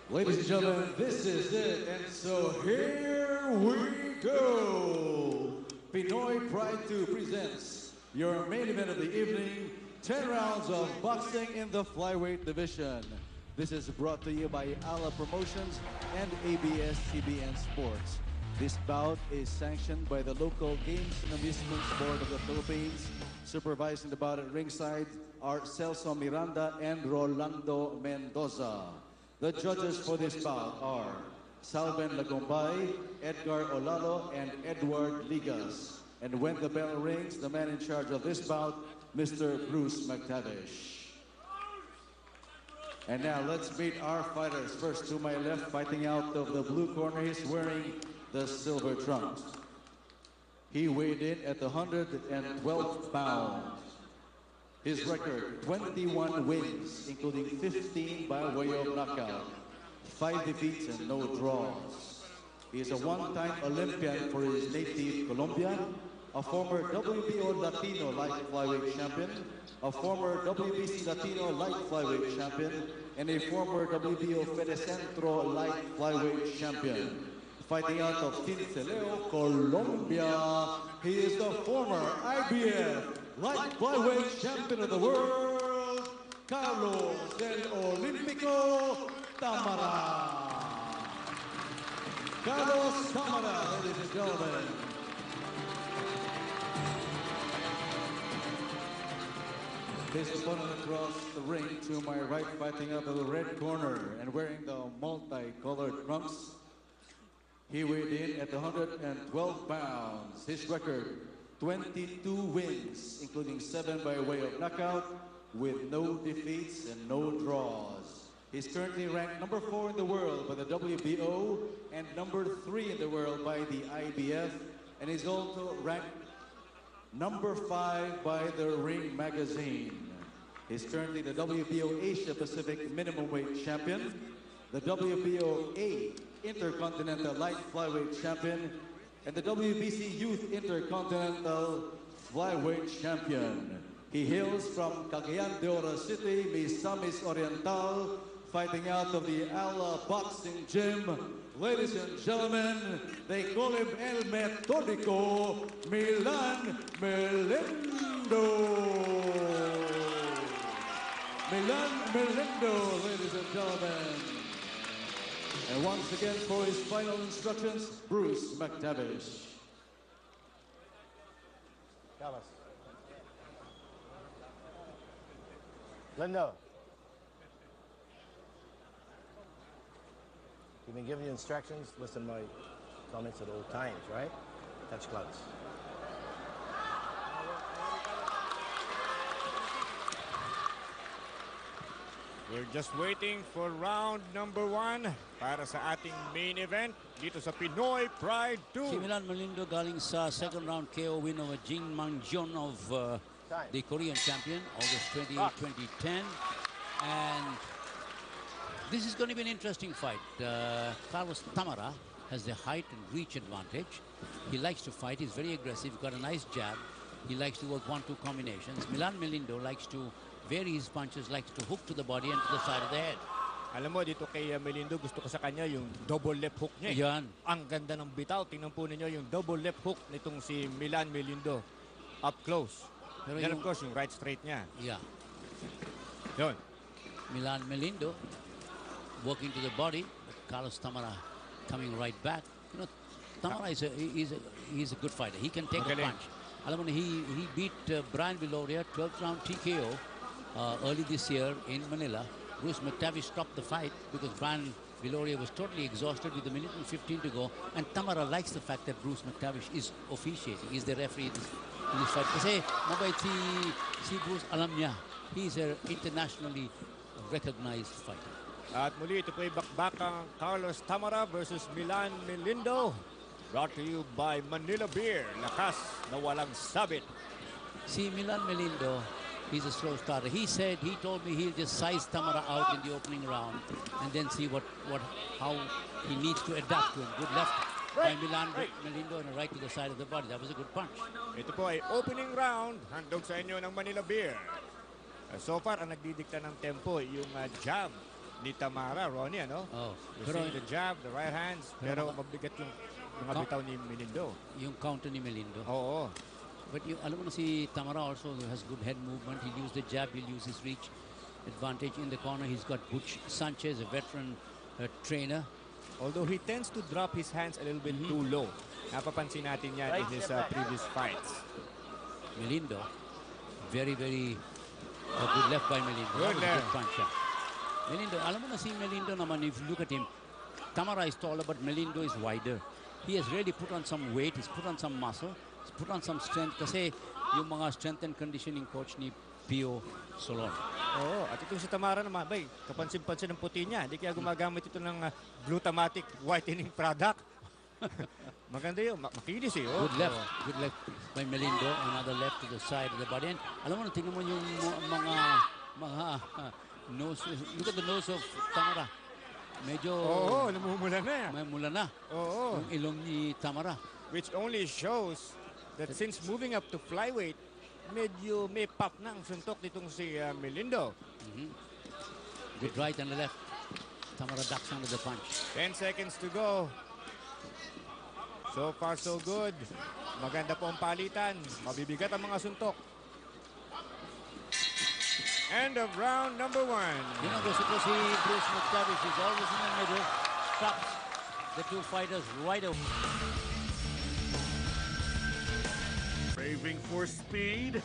Ladies and gentlemen, this is it, and so here we go. PINOY Pride 2 presents your main event of the evening, 10 rounds of boxing in the flyweight division. This is brought to you by ALA Promotions and ABS-CBN Sports. This bout is sanctioned by the local Games and Amusements Board of the Philippines. Supervising the bout at ringside are Celso Miranda and Rolando Mendoza. The judges for this bout are Salven Lagombay, Edgar Olalo, and Edward Ligas. And when the bell rings, the man in charge of this bout, Mr. Bruce McTavish. And now let's meet our fighters. First to my left, fighting out of the blue corner, he's wearing the silver trunks. He weighed in at the 112 pounds. His record, 21 wins, including 15 by way of knockout, 5 defeats and no draws. He is a one-time Olympian for his native Colombia, a former WBO Latino light flyweight champion, a former WBC Latino light flyweight champion, and a former WBO Fedecentro light flyweight champion. Fighting out of Tinceleo, Colombia, he is the former IBF light flyweight champion of the world, Carlos del Olimpico Tamara. Carlos Tamara, ladies and gentlemen. His opponent across the ring to my right, fighting out of the red corner and wearing the multicolored trunks. He weighed in at 112 pounds. His record, 22 wins, including 7 by way of knockout, with no defeats and no draws. He's currently ranked number 4 in the world by the WBO and number 3 in the world by the IBF, and he's also ranked number 5 by the Ring magazine. He's currently the WBO Asia Pacific minimum weight champion, the WBO A Intercontinental light flyweight champion, and the WBC Youth Intercontinental flyweight champion. He hails from Cagayan de Oro City, Misamis Oriental, fighting out of the ALA Boxing Gym. Ladies and gentlemen, they call him El Metodico, Milan Melindo. Milan Melindo, ladies and gentlemen. And once again, for his final instructions, Bruce McTavish. Carlos. Lindo. You've been giving you instructions. Listen to my comments at all times, right? Touch gloves. We're just waiting for round number 1 para sa ating main event dito sa Pinoy Pride 2. Si Milan Melindo galing sa second round KO win over Jin Mangjon of the Korean champion, August 28, 2010. And this is going to be an interesting fight. Carlos Tamara has the height and reach advantage. He likes to fight. He's very aggressive. He's got a nice jab. He likes to work 1-2 combinations. Milan Melindo likes to vary his punches, likes to hook to the body and to the side of the head. Alam mo, dito kay Melindo, gusto ko sa kanya yung double left hook niya. Yan. Ang ganda ng bitaw. Tingnan po ninyo yung double left hook nitong si Milan Melindo. Up close. Pero then of course, yung right straight niya. Yeah. Yun. Milan Melindo working to the body. But Carlos Tamara coming right back. You know, Tamara is a good fighter. He can take a punch. Alam mo, he beat Brian Viloria 12th round TKO early this year in Manila. Bruce McTavish stopped the fight because Brian Viloria was totally exhausted with 1 minute and 15 to go. And Tamara likes the fact that Bruce McTavish is officiating. He's the referee in this fight. Kasi mabait si Bruce, alam niya. He's an internationally recognized fighter. At muli, ito po ay bakbakang Carlos Tamara versus Milan Melindo. Brought to you by Manila Beer. Lakas na walang sabit. Si Milan Melindo, he's a slow starter. He told me he'll just size Tamara out in the opening round and then see how he needs to adapt to him. Good left by Milan Melindo and a right to the side of the body. That was a good punch. Ito po ay opening round. Handog sa inyo ng Manila Beer. So far, ang nagdidikta ng tempo, yung jab ni Tamara, Ronnie, ano? Oh. You see the jab, the right hands, pero mabigat yung mga bitaw ni Melindo. Yung counter ni Melindo. Oo. But alam mo na si Tamara also has good head movement. He'll use the jab, he'll use his reach advantage in the corner. He's got Butch Sanchez, a veteran trainer. Although he tends to drop his hands a little bit too low. Napapansin natin yan in his previous fights. Melindo, very, very good left by Melindo. Good left. Good punch. Melindo, alam mo na si Melindo naman, if you look at him, Tamara is taller, but Melindo is wider. He has really put on some weight, he's put on some muscle, he's put on some strength. Kasi yung mga strength and conditioning coach ni Pio Solon. Oo, at itong si Tamara naman, bay, kapansin-pansin ng puti niya. Hindi kaya gumagamit ito ng glutamatic whitening product. Maganda yun, makinis eh. Oh. Good left by Melindo, another left to the side of the body. And alam mo na, tingnan mo yung mga nose, look at the nose of Tamara. Medyo namumula na. may mula na. Oo. Yung ilong ni Tamara. Which only shows that since moving up to flyweight, medyo may pop na ang suntok nitong si Melindo. Good right and the left. Tamara ducks under the punch. 10 seconds to go. So far, so good. Maganda po ang palitan. Mabibigat ang mga suntok. End of round number 1. You know, gusto ko si Bruce McTavish is always in the middle. Stops the two fighters right away. Craving for speed?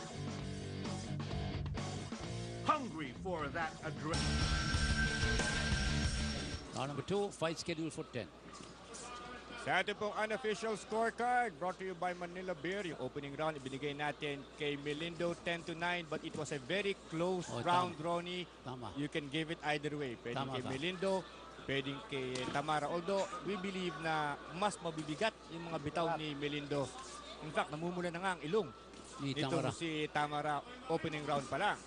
Hungry for that adrenaline? Round number 2, fight scheduled for 10. Sa ating pong unofficial scorecard, brought to you by Manila Beer. Yung opening round, ibinigay natin kay Melindo 10-9, but it was a very close round, Ronnie. Tama. You can give it either way. Pwedeng Tama kay ka. Melindo, pwedeng kay Tamara. Although, we believe na mas mabibigat yung mga bitaw ni Melindo. In fact, namumula na nga ang ilong Ni nitong Tamara. si Tamara opening round pa lang.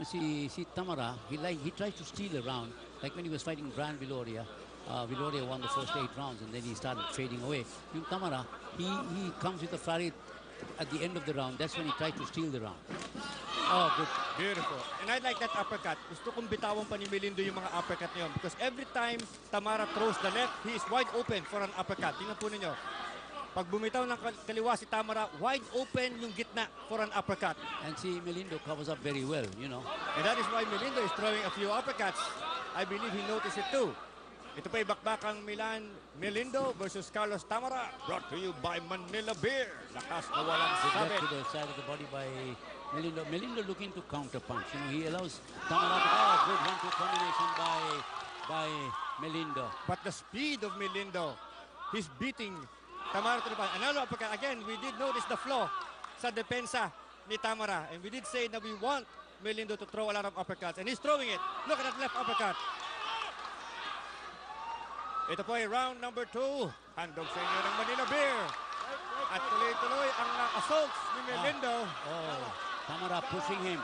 Si Tamara, he tries to steal a round. Like when he was fighting Brian Viloria. Viloria won the first 8 rounds and then he started fading away. Yung Tamara, he comes with a flurry at the end of the round. That's when he tried to steal the round. Oh, good. Beautiful. And I like that uppercut. Gusto kong bitawan pa ni Melindo yung mga uppercut niyon because every time Tamara throws the left, he is wide open for an uppercut. Tingnan po ninyo. Pag bumitaw ng kaliwa si Tamara, wide open yung gitna for an uppercut. And si Melindo covers up very well, you know. And that is why Melindo is throwing a few uppercuts. I believe he noticed it too. Ito pa bakbakang Milan Melindo versus Carlos Tamara. Brought to you by Manila Beer. Lakas na walang Good sabit. left to the side of the body by Melindo. Melindo looking to counter punch. You know, he allows Tamara to good 1-2 combination by Melindo. But the speed of Melindo, he's beating Tamara to the punch. Another uppercut. Again, we did notice the flaw sa depensa ni Tamara. And we did say that we want Melindo to throw a lot of uppercuts. And he's throwing it. Look at that left uppercut. Ito po ay round number 2. Handog sa inyo ng Manila Beer. At tuloy-tuloy ang assaults ni Melindo. Tamara pushing him.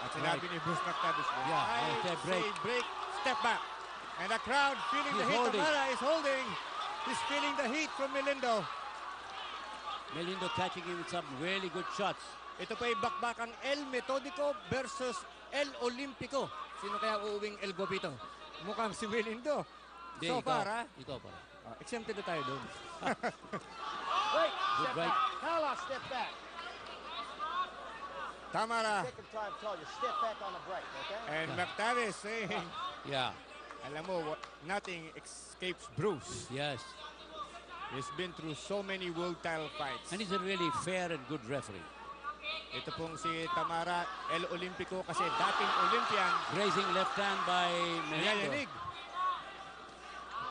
At sinabi ni Bruce McTavish, Yeah, I say say break, step back. And the crowd feeling the He's heat. holding. Tamara is holding. He's feeling the heat from Melindo. Melindo catching him with some really good shots. Ito pa ay bakbakang El Metodico versus El Olimpico. Sino kaya uuwing El Gopito? Mukhang si Melindo. Hindi, So far, ha? Ikaw para. Exempted na tayo doon. Wait, Good step right. back. Carlos, step back. Tamara Second time told you, step back on the break, okay? and McTavish saying, Yeah, alam mo, nothing escapes Bruce. yes. He's been through so many world title fights. And he's a really fair and good referee. Ito pong si Tamara, El Olimpico, kasi dating Olympian. Grazing left hand by Melindo. Yayanig.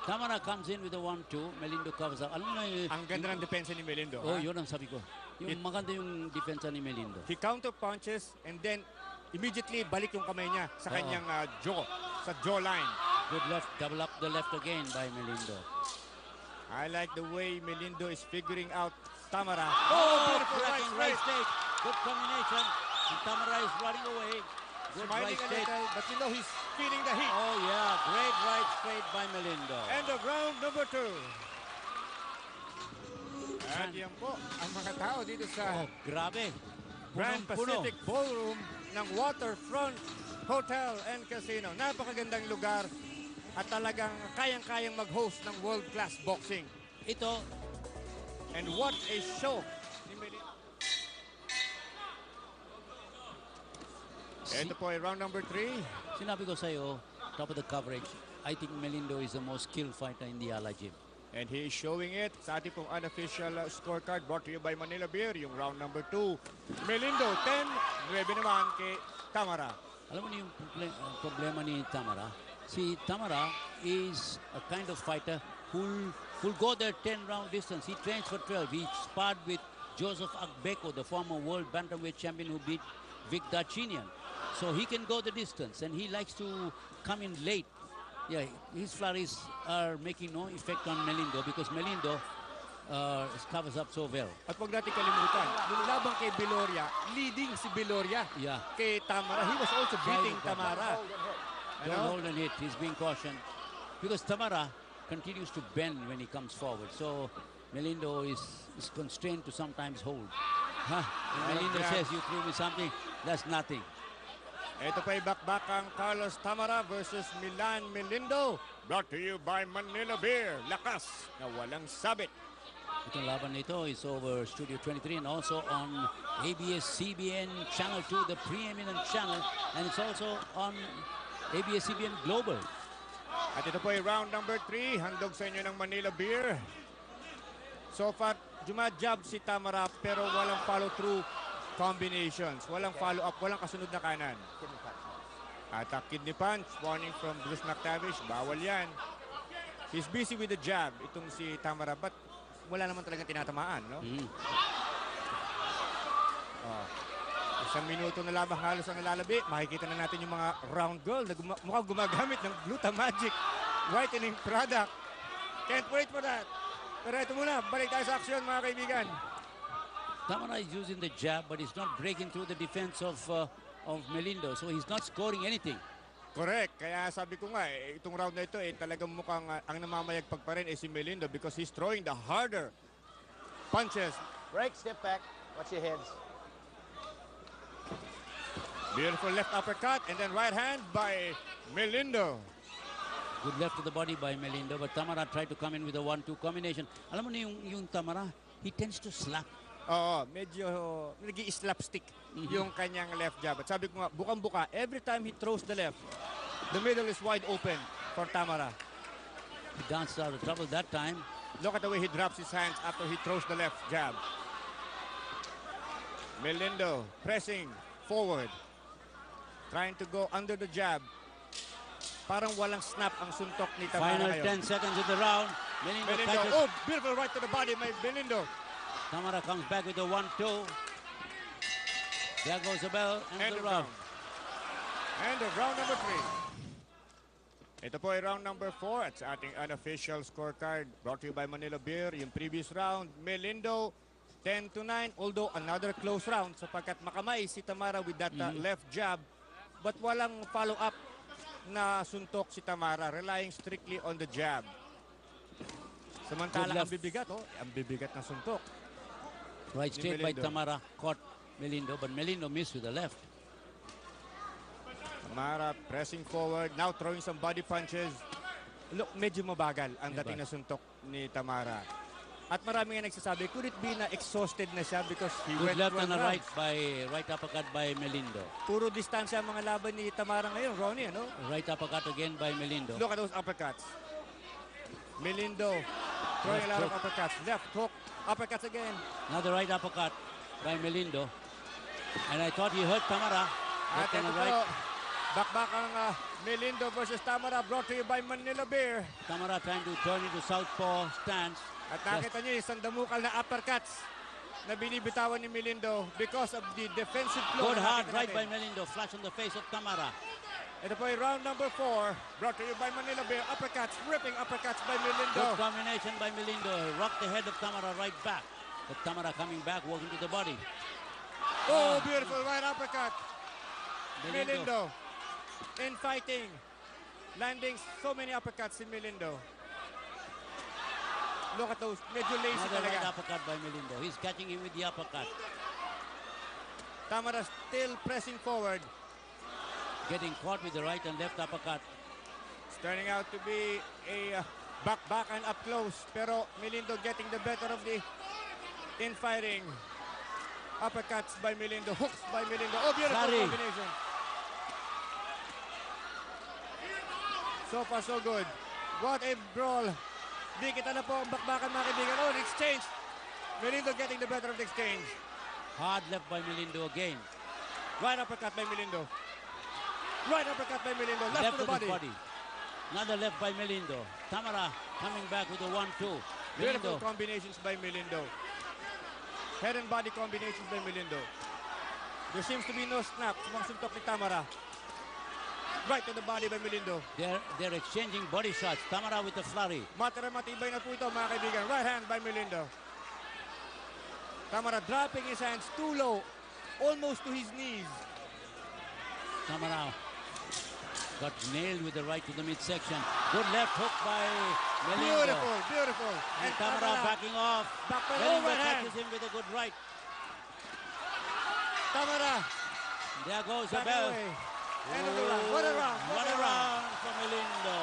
Tamara comes in with a 1-2. Melindo covers up. Alam mo na Ang ganda ng depensa ni Melindo. Oh, ha? yun ang sabi ko. Yung maganda yung depensa ni Melindo. He counter punches and then immediately balik yung kamay niya sa kanyang jaw, sa jawline. Good left, double up the left again by Melindo. I like the way Melindo is figuring out Tamara. Beautiful right right straight. straight. Good combination. And Tamara is running away. Good right Smiling a straight. little, but you know he's feeling the heat. Oh yeah, great right straight by Melindo. End of round number 2. At yan po ang mga tao dito sa Oh, grabe. Grand Punong-puno. Pacific Ballroom ng Waterfront Hotel and Casino. Napakagandang lugar at talagang kayang-kayang mag-host ng world-class boxing. Ito, And what a show! Ni Ito po ay round number 3. sinabi ko sa'yo, top of the coverage, I think Melindo is the most skilled fighter in the Ala gym. And he is showing it sa ating pong unofficial scorecard brought to you by Manila Beer, yung round number 2. Melindo, 10, 9 naman kay Tamara. Alam mo na yung problema ni Tamara? Si Tamara is a kind of fighter who'll go their 10-round distance. He trains for 12. He sparred with Joseph Agbeko, the former world bantamweight champion who beat Vic Darchinyan. So he can go the distance, and he likes to come in late. Yeah, his flurries are making no effect on Melindo because Melindo covers up so well. At huwag natin kalimutan, yung labang kay Biloria, leading si Biloria Yeah. kay Tamara. He was also beating Tamara. Don't hold and hit. He's being cautioned because Tamara continues to bend when he comes forward. So Melindo is constrained to sometimes hold. Huh? Melindo says, you threw me something. That's nothing. Ito pa ay bakbakang Carlos Tamara versus Milan Melindo. Brought to you by Manila Beer. Lakas na walang sabit. Itong laban na ito is over Studio 23 and also on ABS-CBN Channel 2, the preeminent channel. And it's also on ABS-CBN Global. At ito po ay round number 3. Handog sa inyo ng Manila Beer. So far, jumajab si Tamara pero walang follow-through combinations. Walang follow-up, walang kasunod na kanan. At kidney punch, warning from Bruce McTavish, bawal yan. He's busy with the jab, itong si Tamara, but wala naman talagang tinatamaan, no? Isang minuto na labang halos ang nalalabi. Makikita na natin yung mga round girl na mukhang gumagamit ng Glutamagic whitening product. Can't wait for that. Pero ito muna, balik tayo sa aksyon mga kaibigan. Tamara is using the jab, but he's not breaking through the defense of Melindo, so he's not scoring anything. Correct. Kaya sabi ko nga, itong round na ito, talagang mukhang ang namamayagpag pa rin si Melindo because he's throwing the harder punches. Break, step back, watch your heads. Beautiful left uppercut and then right hand by Melindo. Good left to the body by Melindo, but Tamara tried to come in with a 1-2 combination. Alam mo na yung Tamara, he tends to slap. Oo, medyo nag-i-slapstick yung kanyang left jab. At sabi ko nga, bukang-buka, every time he throws the left, the middle is wide open for Tamara. He danced out of trouble that time. Look at the way he drops his hands after he throws the left jab. Melindo pressing forward. Trying to go under the jab. Parang walang snap ang suntok ni Tamara Final ngayon. 10 seconds of the round. Melindo catches. Oh, beautiful right to the body by Melindo. Tamara comes back with a 1-2. There goes the bell and the round. And the round number 3. Ito po ay round number 4 at sa ating unofficial scorecard brought to you by Manila Beer. Yung previous round, Melindo 10-9, although another close round sapagkat makamay si Tamara with that left jab, but walang follow-up na suntok si Tamara, relying strictly on the jab. Samantala, ang bibigat na suntok. Right straight by Tamara, caught Melindo, but Melindo missed with the left. Tamara pressing forward, now throwing some body punches. Look, medyo mabagal ang dating na suntok ni Tamara. At marami nga nagsasabi, could it be na exhausted na siya because he Good went left and a rounds? right uppercut by Melindo. Puro distansya ang mga laban ni Tamara ngayon, Ronnie, ano? Right uppercut again by Melindo. Look at those uppercuts. Melindo throwing a lot of uppercuts. Left hook, uppercuts again. Another right uppercut by Melindo. And I thought he hurt Tamara. At Left and ito a right. po, bakbakang Melindo versus Tamara brought to you by Manila Beer. Tamara trying to turn into southpaw stance. At nakita niyo isang damukal na uppercuts na binibitawan ni Melindo because of the defensive flow. Good na hard nakita right by natin. Melindo. Flash on the face of Tamara. Ito po ay round number 4 brought to you by Manila Beer. Uppercuts, ripping uppercuts by Melindo. Good combination by Melindo. He rocked the head of Tamara right back. But Tamara coming back, working to the body. Oh, beautiful right uppercut. Melindo in fighting. Landing so many uppercuts in Melindo. Look at those. Medyo lazy Another right talaga. uppercut by Melindo. He's catching him with the uppercut. Tamara still pressing forward. getting caught with the right and left uppercut. It's turning out to be a back and up close. Pero Melindo getting the better of the infighting. Uppercuts by Melindo, hooks by Melindo. Oh, beautiful combination. So far, so good. What a brawl. Di kita na po ang bakbakan, mga kaibigan. Oh, the exchange. Melindo getting the better of the exchange. Hard left by Melindo again. Right uppercut by Melindo. Right uppercut by Melindo. Left to the body. Another left by Melindo. Tamara coming back with a 1-2. Beautiful combinations by Melindo. Head and body combinations by Melindo. There seems to be no snap sa mga suntok ni Tamara. Right to the body by Melindo. They're exchanging body shots. Tamara with a flurry. Matibay na po ito, mga kaibigan. Right hand by Melindo. Tamara dropping his hands too low, almost to his knees. Tamara got nailed with the right to the midsection. Good left hook by Melindo. Beautiful, beautiful. And Tamara backing off. Melindo catches him with a good right. Tamara. There goes the bell. End of the round. What a round. What a round for Melindo.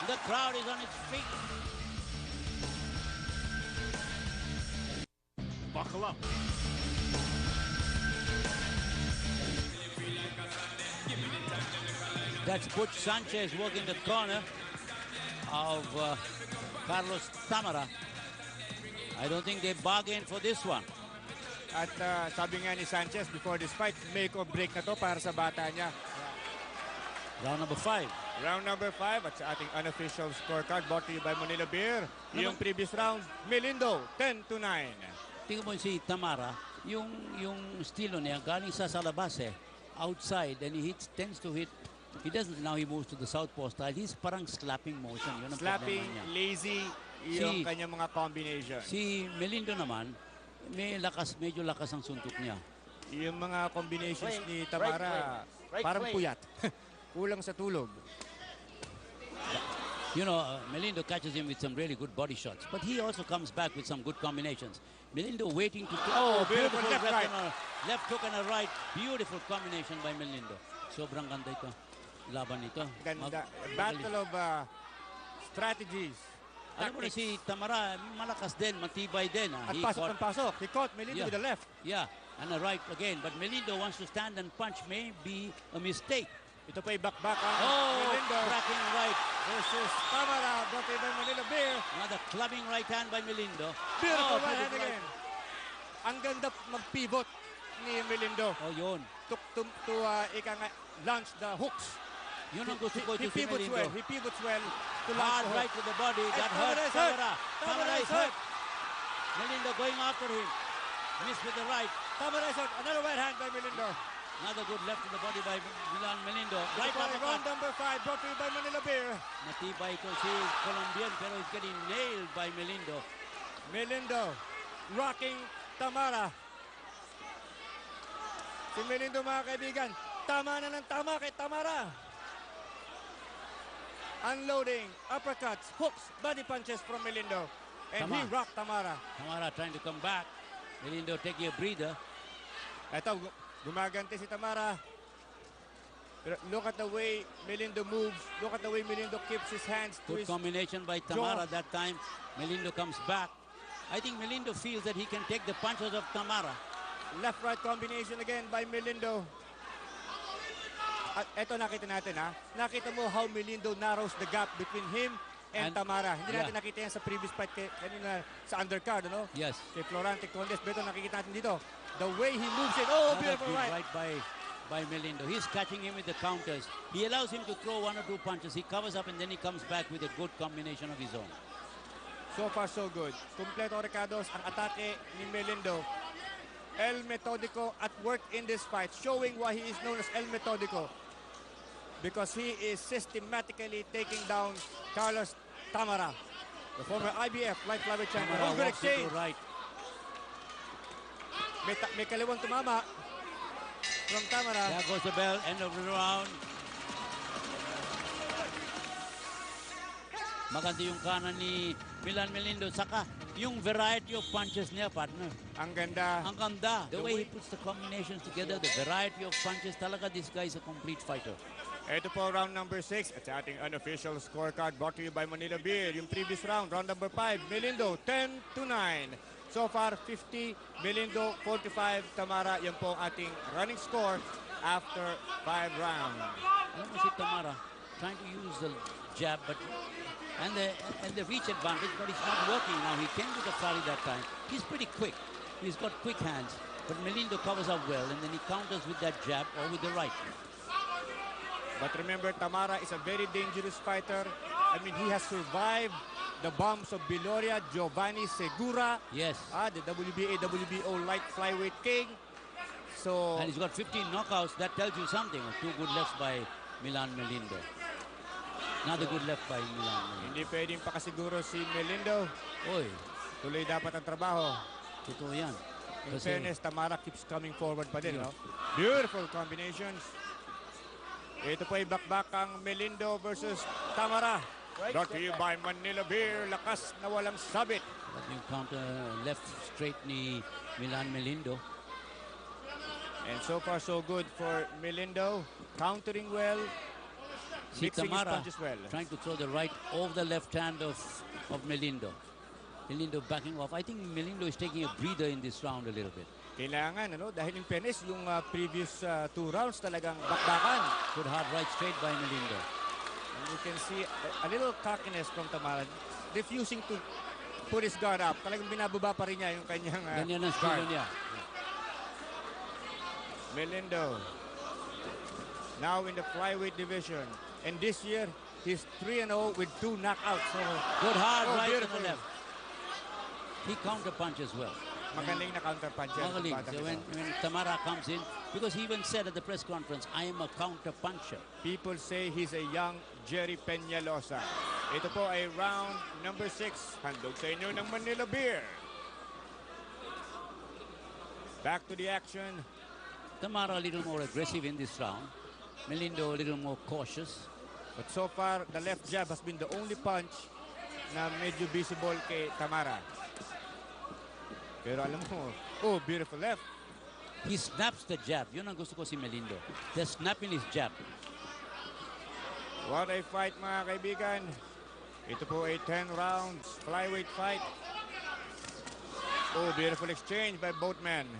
The crowd is on its feet. Buckle up. That's Butch Sanchez working the corner of Carlos Tamara. I don't think they bargained for this one. At sabi nga ni Sanchez before this fight, make or break na to para sa bata niya. Round number 5. Round number 5 at sa ating unofficial scorecard brought to you by Manila Beer. Yung previous round, Melindo, 10-9. Tingnan mo si Tamara, yung estilo niya galing sa labas outside, and he tends to hit. He doesn't, now he moves to the southpaw style. He's parang slapping motion. Yun ang slapping, niya. lazy, yung kanyang mga combination. Si Melindo naman, medyo lakas ang suntok niya. Yung mga combinations ni Tamara, parang puyat. Kulang sa tulog. You know, Melindo catches him with some really good body shots, but he also comes back with some good combinations. Melindo waiting to... Oh, beautiful left, right. Left hook and a right. Beautiful combination by Melindo. Sobrang ganda ito. Laban nito. Ganda. Battle of strategies. Alam mo na si Tamara, malakas din, matibay din. At pasok. He caught Melindo with the left. Yeah, and a right again. But Melindo wants to stand and punch. May be a mistake. Ito pa yung back ang Melindo. Cracking right versus Tamara. Brought by Manila Beer. Another clubbing right hand by Melindo. Beautiful right hand again. Ang ganda mag-pivot ni Melindo. Oh, yun. To launch the hooks. Yun ang gusto ko He si Melindo. He pivots well to launch Hard the hook. right to the body. That hurt Tamara. Tamara is hurt. Melindo going after him. Missed with the right. Tamara is hurt. Another right hand by Melindo. Another good left to the body by Milan Melindo. Right round number 5 brought to you by Manila Beer. Matibay ito si Colombian pero he's getting nailed by Melindo. Melindo rocking Tamara. Si Melindo, mga kaibigan, tama na ng tama kay Tamara. Unloading, uppercuts, hooks, body punches from Melindo. And he rocked Tamara. Tamara trying to come back. Melindo taking a breather. Ito, gumagante si Tamara. Pero look at the way Melindo moves. Look at the way Melindo keeps his hands to Good his combination by Tamara jaw. that time. Melindo comes back. I think Melindo feels that he can take the punches of Tamara. Left-right combination again by Melindo. At eto nakita natin Nakita mo how Melindo narrows the gap between him and Tamara. Hindi natin nakita yan sa previous fight kanina sa undercard, ano? Yes. Kay Florante Condes. Pero nakikita natin dito. The way he moves it. Oh, beautiful right. By Melindo. He's catching him with the counters. He allows him to throw 1 or 2 punches. He covers up and then he comes back with a good combination of his own. So far, so good. Kompleto, Ricardos, ang atake ni Melindo. El Metodico at work in this fight, showing why he is known as El Metodico. Because he is systematically taking down Carlos Tamara, the former IBF light flyweight champion. Oh, good exchange. Right. May kaliwang tumama from Tamara. There goes the bell, end of the round. Maganda yung kanan ni Milan Melindo. Saka yung variety of punches niya, partner. Ang ganda. Ang ganda. The way he puts the combinations together, the variety of punches, talaga this guy is a complete fighter. Ito po round number 6 at sa ating unofficial scorecard brought to you by Manila Beer. Yung previous round number 5, Melindo 10-9. So far, 50, Melindo 45, Tamara. Yan po ang ating running score after 5 rounds. Alam mo si Tamara, trying to use the jab, but and the reach advantage, but it's not working now. He came to the volley that time. He's pretty quick. He's got quick hands, but Melindo covers up well, and then he counters with that jab or with the right. But remember, Tamara is a very dangerous fighter. I mean, he has survived the bombs of Biloria, Giovanni Segura, Yes. the WBA, WBO light flyweight king. So, And he's got 15 knockouts. That tells you something. 2 good lefts by Milan Melindo. Another good left by Milan Melindo. hindi pwedeng pakasiguro si Melindo. Oy, Tuloy dapat ang trabaho. totoo yan. In Kasi fairness, Tamara keeps coming forward pa din. No? Beautiful combinations. Ito po ay bakbakang Melindo versus Tamara. Brought to you by Manila Beer. Lakas na walang sabit. yung counter left straight ni Milan Melindo. And so far, so good for Melindo. Countering well. Si Mixing his Tamara punches well. trying to throw the right over the left hand of Melindo. Melindo backing off. I think Melindo is taking a breather in this round a little bit. Kailangan, ano? Dahil in fairness, yung previous 2 rounds talagang bakbakan. Good hard right straight by Melindo. And you can see a little cockiness from Tamara. Refusing to put his guard up. Talagang binababa pa rin niya yung kanyang Ganyan ang estilo niya. Melindo. Now in the flyweight division. And this year, he's 3-0 with 2 knockouts. So, Good hard right to beautiful. the left. He counter punches well. Magaling na counter puncher. Magaling. So when Tamara comes in, because he even said at the press conference, I am a counter puncher. People say he's a young Jerry Peñalosa. Ito po ay round number 6. Handog sa inyo ng Manila Beer. Back to the action. Tamara a little more aggressive in this round. Melindo a little more cautious. But so far, the left jab has been the only punch na medyo visible kay Tamara. Pero alam mo, oh, beautiful left. He snaps the jab. Yun ang gusto ko si Melindo. The snap in his jab. What a fight, mga kaibigan. Ito po ay 10 rounds flyweight fight. Oh, beautiful exchange by both men.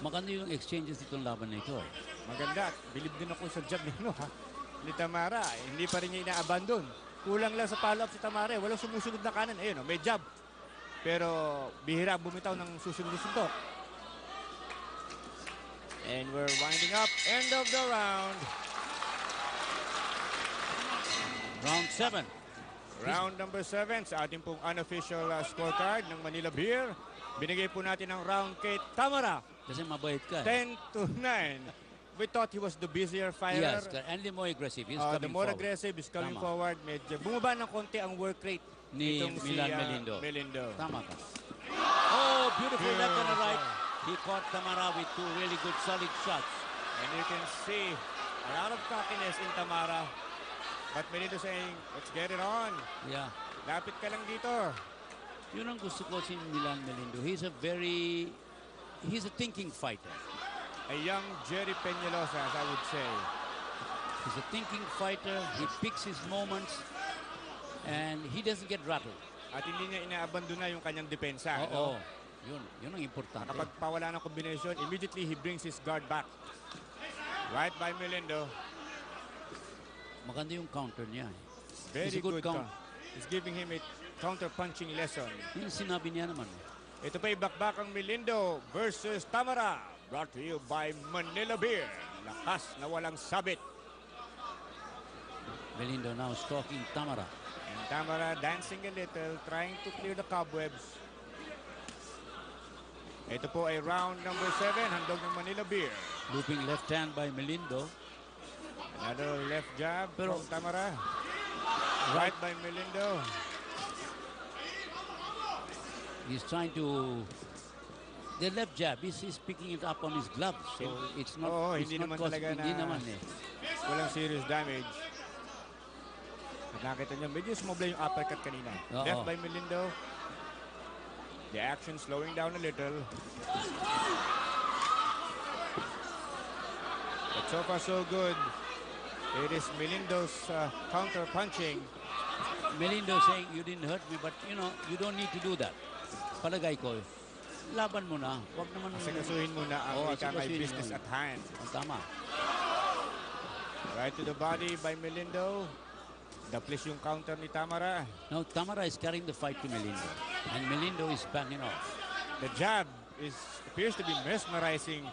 Maganda yung exchanges itong laban na ito. Maganda. Bilib din ako sa jab ni Tamara. Hindi pa rin niya ina-abandon. Kulang lang sa follow-up si Tamara. Walang sumusunod na kanan. Ayun, may jab. Pero bihira bumitaw ng susunod na suntok. And we're winding up. End of the round. Round 7. Round number 7 sa ating pong unofficial scorecard ng Manila Beer. Binigay po natin ang round kay Tamara. Kasi mabait ka. 10-9. We thought he was the busier fighter. Yes, and the more aggressive. He's The coming more forward. aggressive is coming Tama. forward. Medyo bumaba ng konti ang work rate Ni nitong Milan si, Melindo. Melindo. Tama ka. Oh, beautiful left and a right. He caught Tamara with 2 really good solid shots. And you can see a lot of cockiness in Tamara. But Melindo saying, let's get it on. Yeah. Lapit ka lang dito. Yun ang gusto ko si Milan Melindo. He's a thinking fighter. A young Jerry Peñalosa, as I would say. He's a thinking fighter. He picks his moments. And he doesn't get rattled. At hindi niya inaabandona yung kanyang depensa. Oo. No? Yun ang importante. Kapag pawala ng combination, immediately he brings his guard back. Right by Melindo. Maganda yung counter niya. Very He's a good count. He's giving him a counter-punching lesson. Yung sinabi niya naman. Ito pa ibakbakang Melindo versus Tamara. Brought to you by Manila Beer. Lakas na walang sabit. Melindo now stalking Tamara. And Tamara dancing a little, trying to clear the cobwebs. Ito po ay round number 7. Handog ng Manila Beer. Looping left hand by Melindo. Another left jab Pero- from Tamara. Right by Melindo. He's trying to... The left jab, he's picking it up on his gloves. So it's not, Oo, it's hindi not naman causing, talaga hindi na- naman eh. Walang serious damage. Nakita niyo, medyo sumobla yung uppercut kanina. Oo. Left by Melindo. The action slowing down a little. But so far so good. It is Melindo's counter punching. Melindo saying, you didn't hurt me, but you know, you don't need to do that. Palagay ko, laban mo na. Huwag naman... Sikasuhin muna ang ikangay sikasuhin business mo. at hand. Tama. Right to the body by Melindo. Daplis yung counter ni Tamara. Now, Tamara is carrying the fight to Melindo. And Melindo is backing off. The jab appears to be mesmerizing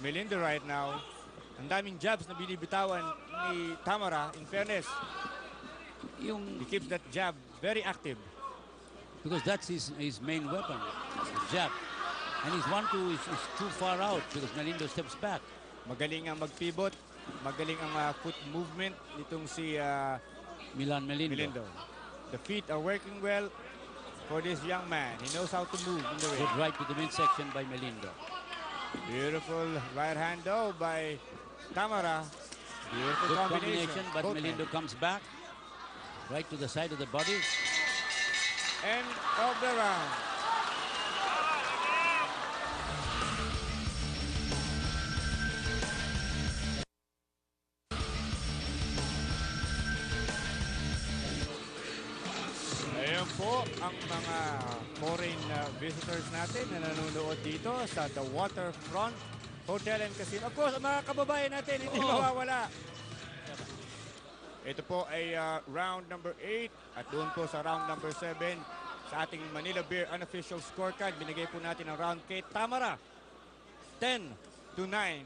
Melindo right now. Ang daming jabs na binibitawan ni Tamara, in fairness. He keeps that jab very active. Because that's his main weapon, the jab. And his 1-2 is too far out because Melindo steps back. Magaling ang mag-pivot. Magaling ang foot movement nitong si Milan Melindo. The feet are working well for this young man. He knows how to move in the ring. Good right to the midsection by Melindo. Beautiful right hand though by Tamara. Beautiful Good combination, but Both Melindo men. comes back. Right to the side of the body. End of the round. Ayan po ang mga foreign visitors natin na nanonood dito sa the Waterfront Hotel and Casino. Of course, ang mga kababayan natin hindi mawawala. Ito po ay round number 8 at doon po sa round number 7 sa ating Manila Beer unofficial scorecard. Binigay po natin ang round kay Tamara. 10-9.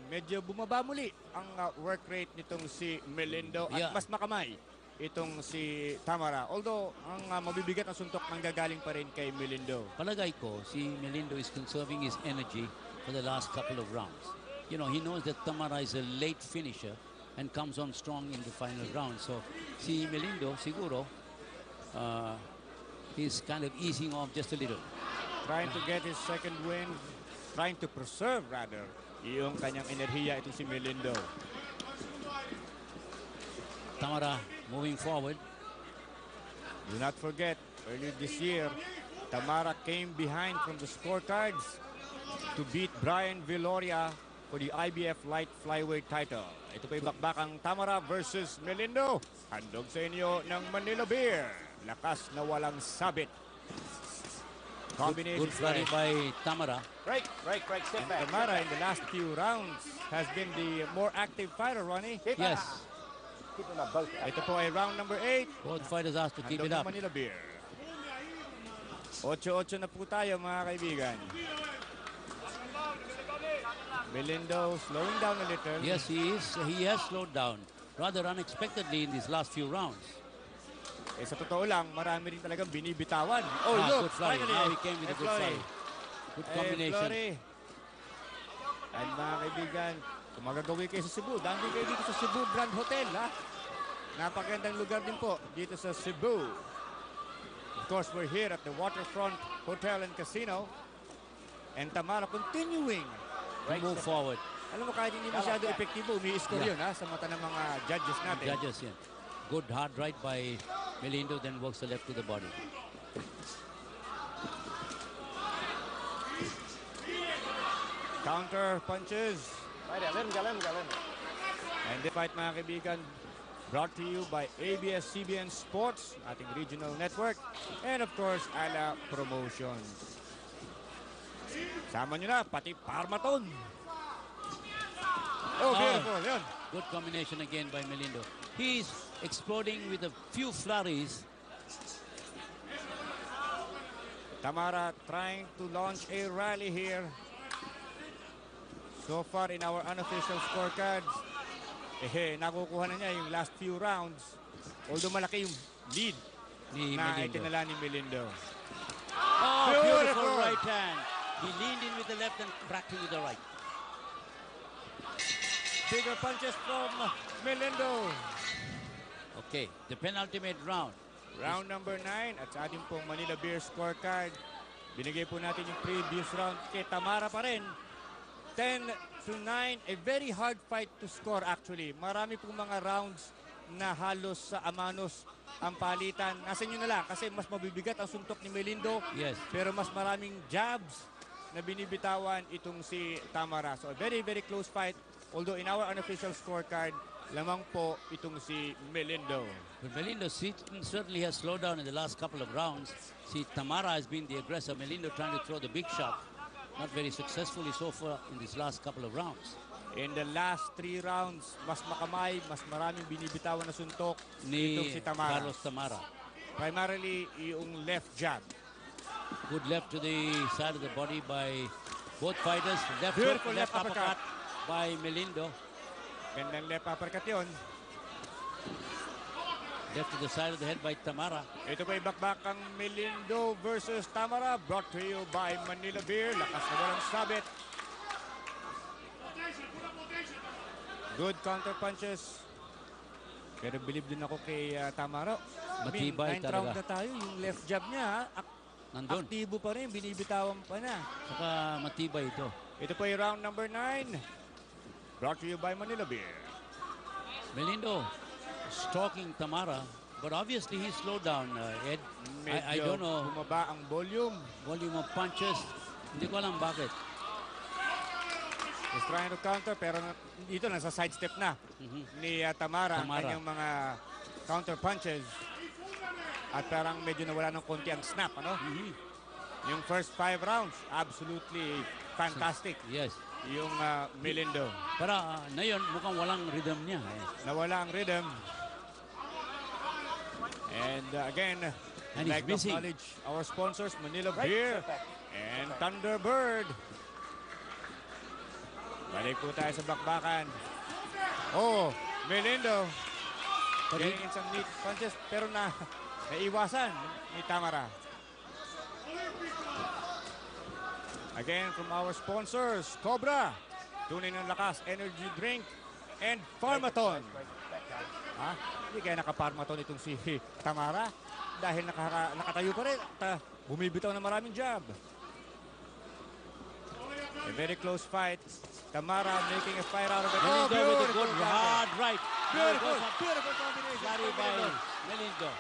Medyo bumaba muli ang work rate nitong si Melindo at mas makamay itong si Tamara. Although, ang mabibigat na suntok nanggagaling pa rin kay Melindo. Palagay ko, si Melindo is conserving his energy for the last couple of rounds. You know, he knows that Tamara is a late finisher and comes on strong in the final round. So, si Melindo, siguro, he's kind of easing off just a little. Trying to get his second win. Trying to preserve, rather, yung kanyang enerhiya itong si Melindo. Tamara moving forward. Do not forget, earlier this year, Tamara came behind from the scorecards to beat Brian Viloria for the IBF light flyweight title. Ito pa yung bakbakang Tamara versus Melindo. Handog sa inyo ng Manila Beer. Lakas na walang sabit. Combination Good flurry by Tamara. Right, step back. Tamara in the last few rounds has been the more active fighter, Ronnie. Yes. Keep them up both. Ito po ay round number 8. Both fighters asked to keep Handog it ng up. Manila Beer. 8-8 na po tayo, mga kaibigan. Melindo slowing down a little. Yes, he is. He has slowed down rather unexpectedly in these last few rounds. Eh, sa totoo lang, marami rin talagang binibitawan. Oh, Good look, flurry. finally. Now he came with a good flurry. Good combination. At mga kaibigan, kung magagawi kayo sa Cebu, dahil kayo dito sa Cebu Grand Hotel, ha? Napakagandang lugar din po dito sa Cebu. Of course, we're here at the Waterfront Hotel and Casino. And Tamara continuing To move forward. Alam mo, kahit hindi masyado epektibo, umi-score yun, ha? Sa mata ng mga judges natin. Judges, yeah. Good hard right by Melindo, then works the left to the body. Counter punches. Right there, let him go. And the fight, mga kaibigan, brought to you by ABS-CBN Sports, ating regional network, and of course, Ala Promotions. Sama nyo na, pati Parmaton. Oh, beautiful. Yun. Good combination again by Melindo. He's exploding with a few flurries. Tamara trying to launch a rally here. So far in our unofficial scorecards, nakukuha na niya yung last few rounds. Although malaki yung lead Ni na Melindo. itinala ni Melindo. Oh, Beautiful. beautiful right hand. He leaned in with the left and cracked him with the right. Bigger punches from Melindo. Okay, the penultimate round. Round number 9 at sa ating pong Manila Beer scorecard. Binigay po natin yung previous round kay Tamara pa rin. 10-9, a very hard fight to score actually. Marami pong mga rounds na halos sa amanos ang palitan. Nasa inyo na lang kasi mas mabibigat ang suntok ni Melindo. Yes. Pero mas maraming jabs na binibitawan itong si Tamara. So a very, very close fight. Although in our unofficial scorecard, lamang po itong si Melindo. But Melindo certainly has slowed down in the last couple of rounds. See, Tamara has been the aggressor. Melindo trying to throw the big shot. Not very successfully so far in these last couple of rounds. In the last 3 rounds, mas makamay, mas maraming binibitawan na suntok Ni itong si Tamara. Carlos Tamara. Primarily, yung left jab. Good left to the side of the body by both fighters. Left hook, Beautiful left left uppercut. uppercut by Melindo. Gandang left uppercut yun. Left to the side of the head by Tamara. Ito po bakbakang Melindo versus Tamara. Brought to you by Manila Beer. Lakas na walang sabit. Good counter punches. Pero believe din ako kay Tamara. Matibay 9th talaga. round na tayo. Yung left jab niya, Nandun. aktibo pa rin. Binibitawan pa na. Saka matibay ito. Ito po yung round number 9. Brought to you by Manila Beer. Melindo stalking Tamara. But obviously he slowed down, Ed. I don't know. Bumaba ang volume. Volume of punches. Hindi ko alam bakit. He's trying to counter pero dito nasa sidestep na ni Tamara ang kanyang mga counter punches. At parang medyo nawala ng konti ang snap, ano? Yung first 5 rounds, absolutely fantastic. Yes. Yung Melindo. Para ngayon mukhang walang rhythm niya. Nawala ang rhythm. And again, And he's like to busy. acknowledge our sponsors, Manila Beer and Thunderbird. Balik po tayo sa bakbakan. Oh, Melindo. Getting in some neat punches pero naiwasan ni Tamara. Again from our sponsors, Cobra, tunay ng lakas, energy drink, and Pharmaton. Ha? Hindi kaya naka-Pharmaton itong si Tamara dahil nakatayo pa rin at bumibitaw na maraming jab. A very close fight. Tamara making a fight out of it. Melindo with a good hard right. Beautiful combination. Carry by Melindo.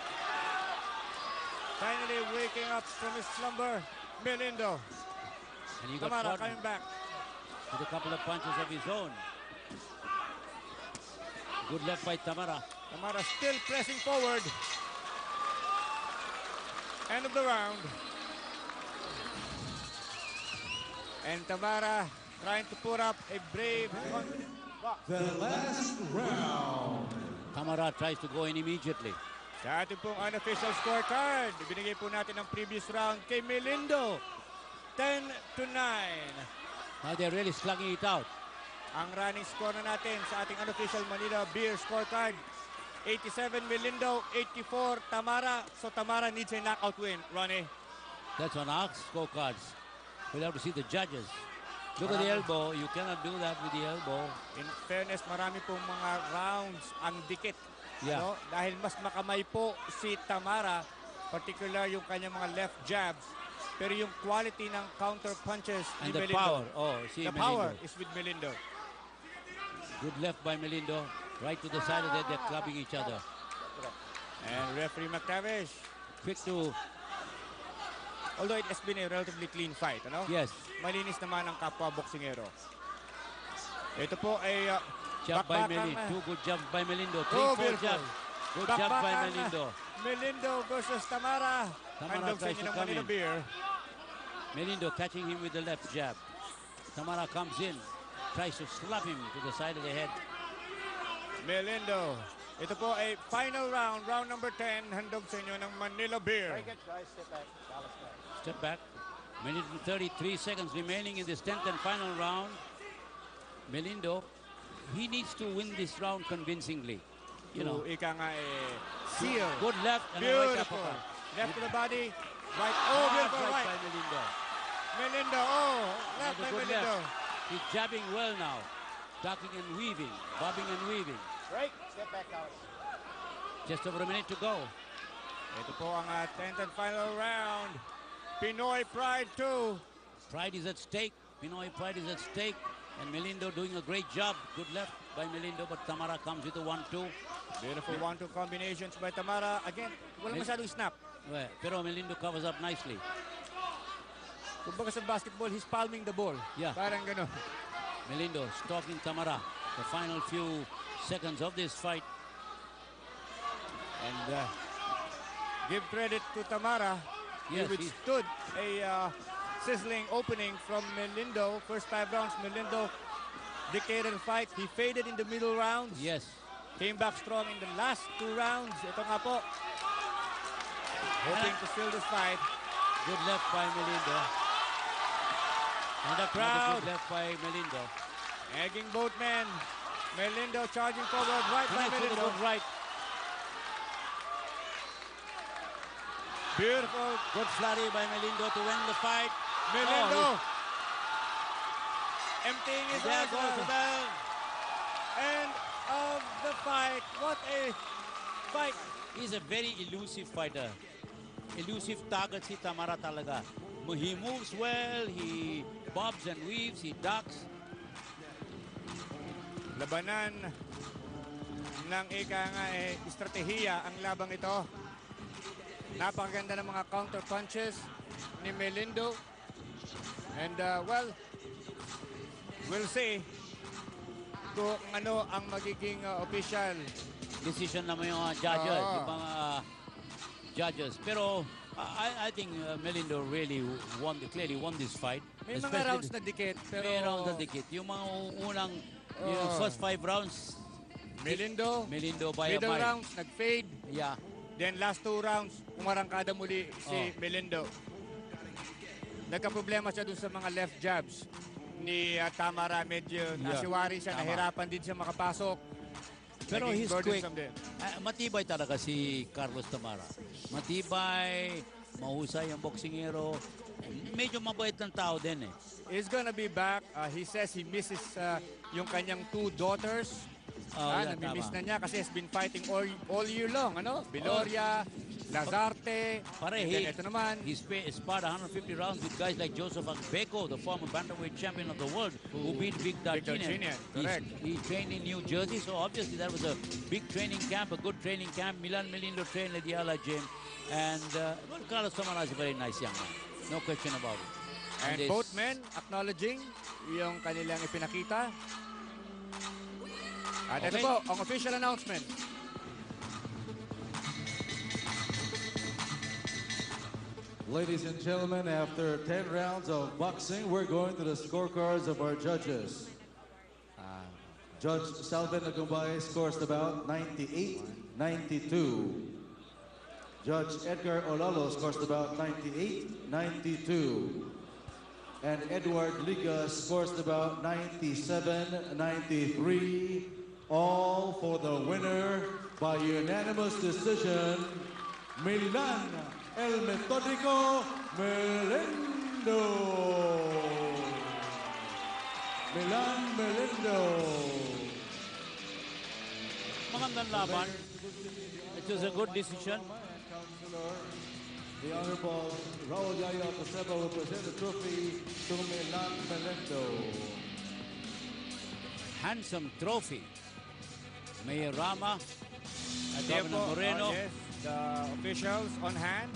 Finally waking up from his slumber, Melindo. And he got Tamara caught coming back. with a couple of punches of his own. Good left by Tamara. Tamara still pressing forward. End of the round. And Tamara trying to put up a brave, confident box. The last round. Tamara tries to go in immediately. Sa ating pong unofficial scorecard, binigay po natin ang previous round kay Melindo. 10-9. Now they're really slugging it out. Ang running score na natin sa ating unofficial Manila Beer scorecard. 87 Melindo, 84 Tamara. So Tamara needs a knockout win, Ronnie. That's on our scorecards. We'll have to see the judges. Look at the elbow. You cannot do that with the elbow. In fairness, marami pong mga rounds ang dikit. Yeah. No? Dahil mas makamay po si Tamara, particular yung kanyang mga left jabs. Pero yung quality ng counter punches And ni the Melindo. power. Oh, see The Melindo. power is with Melindo. Good left by Melindo. Right to the side of it. They're clubbing each other. And referee McTavish. Quick to... Although it has been a relatively clean fight, ano? Yes. Malinis naman ang kapwa boksingero. Ito po ay Jab by bakbakang, Melindo. Two good jabs by Melindo. Oh, 3-4 beautiful. jabs. Good jab by bakbakang, Melindo. Melindo versus Tamara. Tamara Handog sa tries inyo to ng come Manila in. Beer. Melindo catching him with the left jab. Tamara comes in. Tries to slap him to the side of the head. Melindo. Ito po ay final round, round number 10. Handog sa inyo ng Manila Beer. Very good, guys. Step back. Balance back. Step back. Minute and 33 seconds remaining in this 10th and final round. Melindo, he needs to win this round convincingly. You know, Ika nga seal. good left and a right Beautiful. uppercut. Left to the body. Right. Oh, Hard beautiful right right. by Melindo. Melindo. Oh, left Another by good Melindo. left. He's jabbing well now. Ducking and weaving. Bobbing and weaving. Break. Step back, Alex. Just over a minute to go. Ito po ang 10th and final round. Pinoy Pride 2. Pride is at stake. Pinoy pride is at stake. And Melindo doing a great job. Good left by Melindo, but Tamara comes with a 1-2. Beautiful 1-2 combinations by Tamara. Again, walang masyadong snap. Well, pero Melindo covers up nicely. Kumbaga sa basketball, he's palming the ball. Yeah. Parang gano'n. Melindo stalking Tamara. The final few seconds of this fight. And give credit to Tamara. Yes, he withstood a sizzling opening from Melindo. First 5 rounds, Melindo dictated the fight. He faded in the middle rounds. Yes. Came back strong in the last 2 rounds. Ito nga po. Hoping to steal this fight. Good left by Melindo. And the crowd. Good left by Melindo. Egging both men. Melindo charging forward. Right by Melindo. Right. Beautiful. Good flurry by Melindo to win the fight. Melindo. Emptying his There arms goes out. the bell. End of the fight. What a fight. He's a very elusive fighter. Elusive target si Tamara talaga. He moves well, he bobs and weaves, he ducks. Labanan ng ika nga estratehiya ang labang ito. Napakaganda ng mga counter punches ni Melindo. And well, we'll see kung ano ang magiging official Decision naman yung judges, yung mga judges. Pero I think Melindo really clearly won this fight. May mga rounds na dikit, pero may rounds na dikit. Yung mga unang, yung first 5 rounds, Melindo by a middle mile. rounds nag-fade. Yeah. Then last 2 rounds, umarangkada muli si Melindo. Nagka-problema siya dun sa mga left jabs ni Tamara. Medyo nasiwari siya, nahirapan din siya makapasok. Pero Naging he's quick. din. Matibay talaga si Carlos Tamara. Matibay, mahusay ang boksingero. Medyo mabait ng tao din eh. He's gonna be back. He says he misses yung kanyang 2 daughters. Namimiss na niya kasi has been fighting all year long. Viloria, Lazarte. Pare, ito naman. He sparred 150 rounds with guys like Joseph Akbeko, the former bantamweight champion of the world, who beat Big Darchinian. Correct. He trained in New Jersey, so obviously that was a big training camp, a good training camp. Milan Melindo trained at the Ala Gym. And well, Carlos Tamara is a very nice young man. No question about it. And both men acknowledging yung kanilang ipinakita. At ito po, ang official announcement. Ladies and gentlemen, after 10 rounds of boxing, we're going to the scorecards of our judges. Judge Salvin Agumbay scores the bout 98-92. Judge Edgar Olalo scores the bout 98-92. And Edward Liga scores the bout 97-93. All for the winner by unanimous decision, Milan El Metodico Melindo. Milan Melindo. Magandang laban. It was a good decision. The Honorable Raul Yaya Paseba will present the trophy to Milan Melindo. Handsome trophy. Mayor Rama, Governor Moreno. Yes, the officials on hand.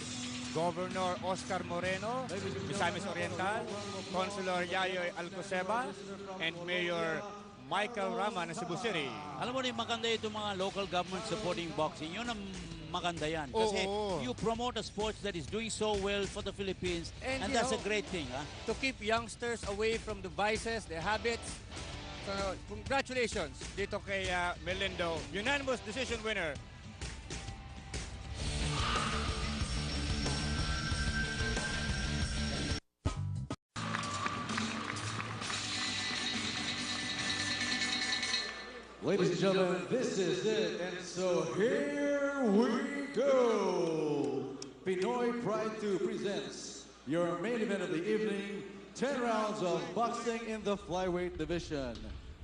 Governor Oscar Moreno, Misamis Oriental, Consular Yayo Alcoseba, and Mayor Michael Rama ng Cebu City. Alam mo rin, maganda itong mga local government supporting boxing. Yun ang maganda yan. Kasi you promote a sport that is doing so well for the Philippines. And that's a great thing. To keep youngsters away from the vices, the habits. So, congratulations dito kay Melindo. Unanimous decision winner. Ladies and gentlemen, this is it. And so here we go. Pinoy Pride 2 presents your main event of the evening, 10 rounds of boxing in the flyweight division.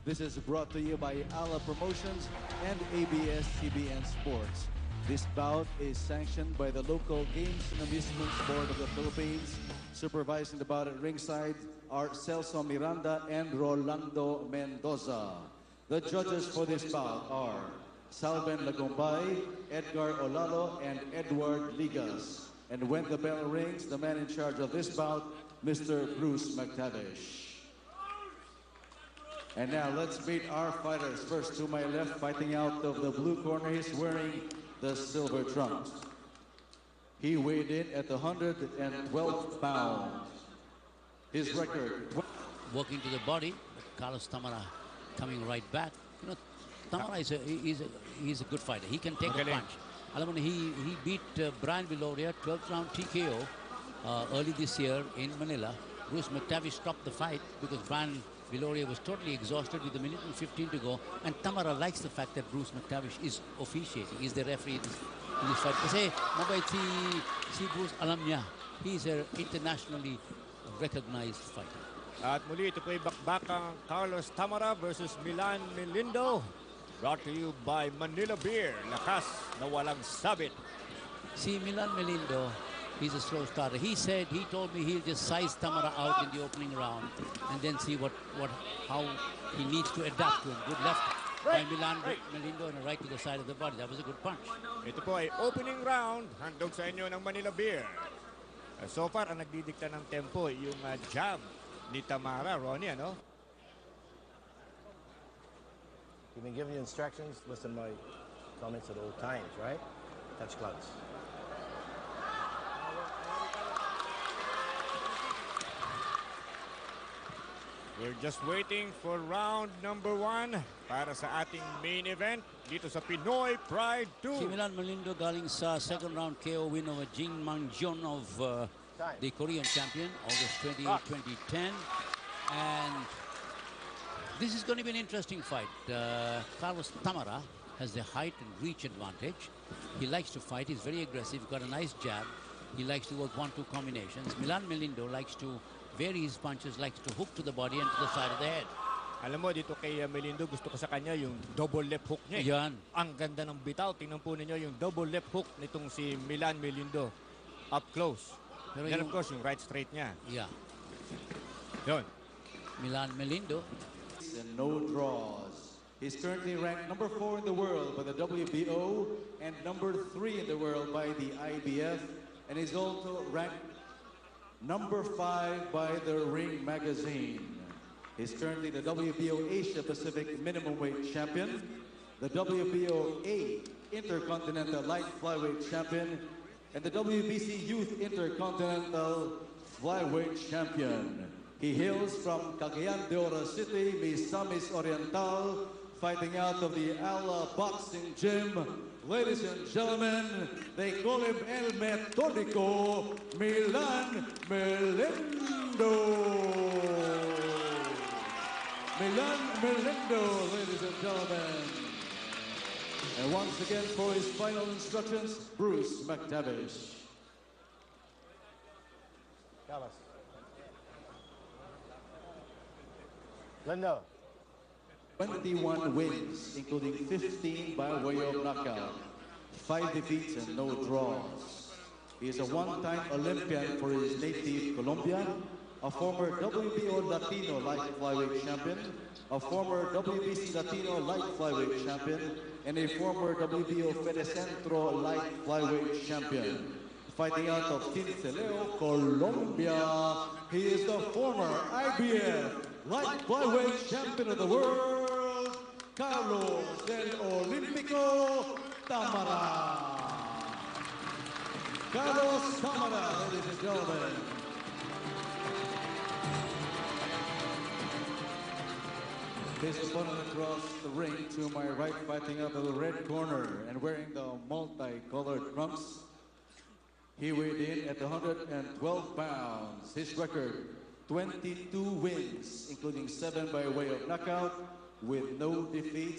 This is brought to you by ALA Promotions and ABS-CBN Sports. This bout is sanctioned by the local Games and Amusements Board of the Philippines. Supervising the bout at ringside are Celso Miranda and Rolando Mendoza. The judges for this bout are Salven Lagumbay, Edgar Olalo, and Edward Ligas. And when the bell rings, the man in charge of this bout, Mr. Bruce McTavish. And now let's meet our fighters. First to my left, fighting out of the blue corner, he's wearing the silver trunks. He weighed in at 112 pounds. His record. Working to the body, Carlos Tamara coming right back. You know, Tamara is a good fighter. He can take a punch. Alam mo na, he beat Brian Viloria 12th round TKO early this year in Manila. Bruce McTavish stopped the fight because Brian Viloria was totally exhausted with a minute and 15 to go. And Tamara likes the fact that Bruce McTavish is officiating. He's the referee in this fight. Kasi mabait si Bruce, alam niya. He's an internationally recognized fighter. At muli, ito po ay bakbakang Carlos Tamara versus Milan Melindo. Brought to you by Manila Beer. Lakas na walang sabit. See, Milan Melindo, he's a slow starter. He told me he'll just size Tamara out in the opening round and then see how he needs to adapt to him. Good left by Milan Melindo and a right to the side of the body. That was a good punch. Ito po ay opening round. Handog sa inyo ng Manila Beer. So far, ang nagdidikta ng tempo, yung jab ni Tamara, Ronnie, ano? You've been giving you instructions. Listen to my comments at all times, right? Touch gloves. We're just waiting for round number 1 para sa ating main event dito sa Pinoy Pride 2. Si Milan Melindo galing sa second round KO win over Jin Mangjun of the Korean champion, August 28, 2010. And this is going to be an interesting fight. Carlos Tamara has the height and reach advantage. He likes to fight. He's very aggressive. Got a nice jab. He likes to work 1-2 combinations. Milan Melindo likes to vary his punches, likes to hook to the body and to the side of the head. Alam mo, dito kay Melindo, gusto ko sa kanya yung double left hook niya. Yan. Ang ganda ng bitaw. Tingnan po ninyo yung double left hook nitong si Milan Melindo. Up close. Pero then of course, yung right straight niya. Yeah. Yun. Milan Melindo. And no draws. He's currently ranked number 4 in the world by the WBO and number 3 in the world by the IBF. And he's also ranked number 5 by the Ring magazine. He's currently the WBO Asia Pacific minimum weight champion, the WBO A Intercontinental light flyweight champion, and the WBC Youth Intercontinental flyweight champion. He hails from Cagayan de Oro City, Misamis Oriental, fighting out of the Ala Boxing Gym. Ladies and gentlemen, they call him El Metodico, Milan Melindo. Milan Melindo, ladies and gentlemen. And once again, for his final instructions, Bruce McTavish. Carlos. Lindo. 21 wins, including 15 by way of knockout, 5 defeats and no draws. He is a one-time Olympian for his native Colombia, a former WBO Latino light flyweight champion, a former WBC Latino light flyweight champion, and a former WBO Fedecentro light flyweight champion. Fighting out of Tinceleo, Colombia, he is the former IBF light flyweight champion of the world, Carlos del Olimpico Tamara. Carlos Tamara, ladies and gentlemen. His opponent across the ring to my right, fighting out of the red corner and wearing the multicolored trunks. He weighed in at 112 pounds. His record, 22 wins, including 7 by way of knockout, with no defeats.